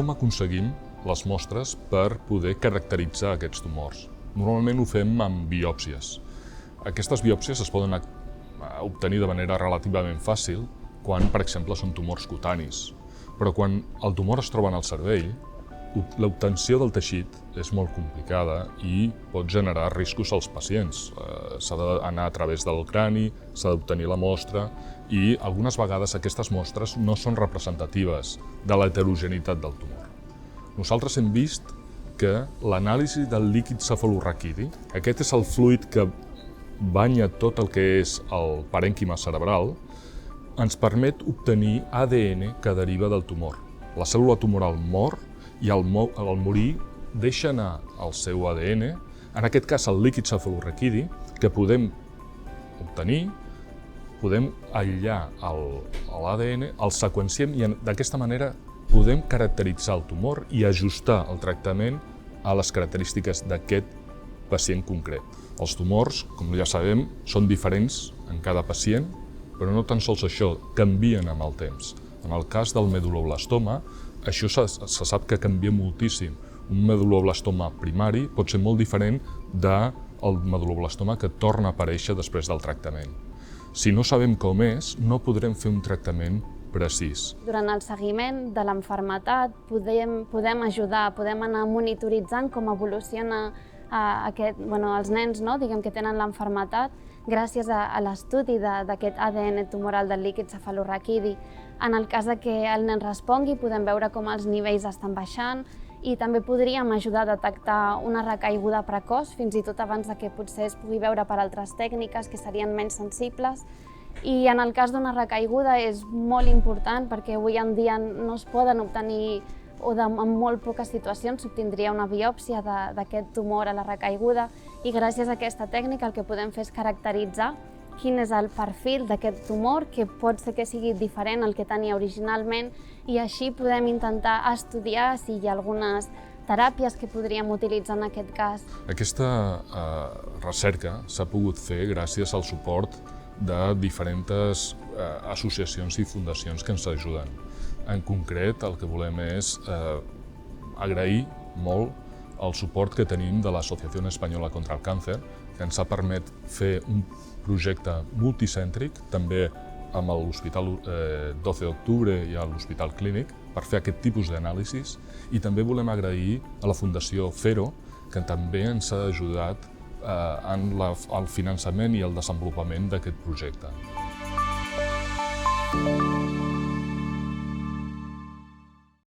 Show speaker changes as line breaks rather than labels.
com aconseguim les mostres per poder caracteritzar aquests tumors. Normalment ho fem amb biòpsies. Aquestes biòpsies es poden obtenir de manera relativament fàcil quan, per exemple, són tumors cutanis. Però quan el tumor es troba en el cervell, l'obtenció del teixit és molt complicada i pot generar riscos als pacients. S'ha d'anar a través del crani, s'ha d'obtenir la mostra i algunes vegades aquestes mostres no són representatives de l'heterogeneïtat del tumor. Nosaltres hem vist que l'anàlisi del líquid cefalorraquidi, aquest és el fluid que banya tot el que és el parènquima cerebral, ens permet obtenir ADN que deriva del tumor. La cèl·lula tumoral mor i al morir deixa anar el seu ADN, en aquest cas el líquid cefalorraquidi, que podem obtenir, podem aïllar l'ADN, el seqüenciem i d'aquesta manera podem caracteritzar el tumor i ajustar el tractament a les característiques d'aquest pacient concret. Els tumors, com ja sabem, són diferents en cada pacient, però no tan sols això, canvien amb el temps. En el cas del medul·loblastoma, això se sap que canvia moltíssim. Un medul·loblastoma primari pot ser molt diferent del medul·loblastoma que torna a aparèixer després del tractament. Si no sabem com és, no podrem fer un tractament precís.
Durant el seguiment de l'enfermetat podem ajudar, podem anar monitoritzant com evoluciona els nens que tenen l'enfermetat gràcies a l'estudi d'aquest ADN tumoral del líquid cefalorraquidi. En el cas que el nen respongui, podem veure com els nivells estan baixant i també podríem ajudar a detectar una recaiguda precoç, fins i tot abans que potser es pugui veure per altres tècniques que serien menys sensibles. I en el cas d'una recaiguda és molt important perquè avui en dia no es poden obtenir o en molt poques situacions s'obtindria una biòpsia d'aquest tumor a la recaiguda i gràcies a aquesta tècnica el que podem fer és caracteritzar quin és el perfil d'aquest tumor, que pot ser que sigui diferent al que tenia originalment i així podem intentar estudiar si hi ha algunes teràpies que podríem utilitzar en aquest cas.
Aquesta recerca s'ha pogut fer gràcies al suport de diferents associacions i fundacions que ens ajuden. En concret, el que volem és agrair molt el suport que tenim de l'Associació Espanyola contra el Càncer, que ens ha permès fer un projecte multicèntric, també amb l'Hospital 12 d'Octubre i a l'Hospital Clínic, per fer aquest tipus d'anàlisis. I també volem agrair a la Fundació FERO, que també ens ha ajudat en el finançament i el desenvolupament d'aquest projecte.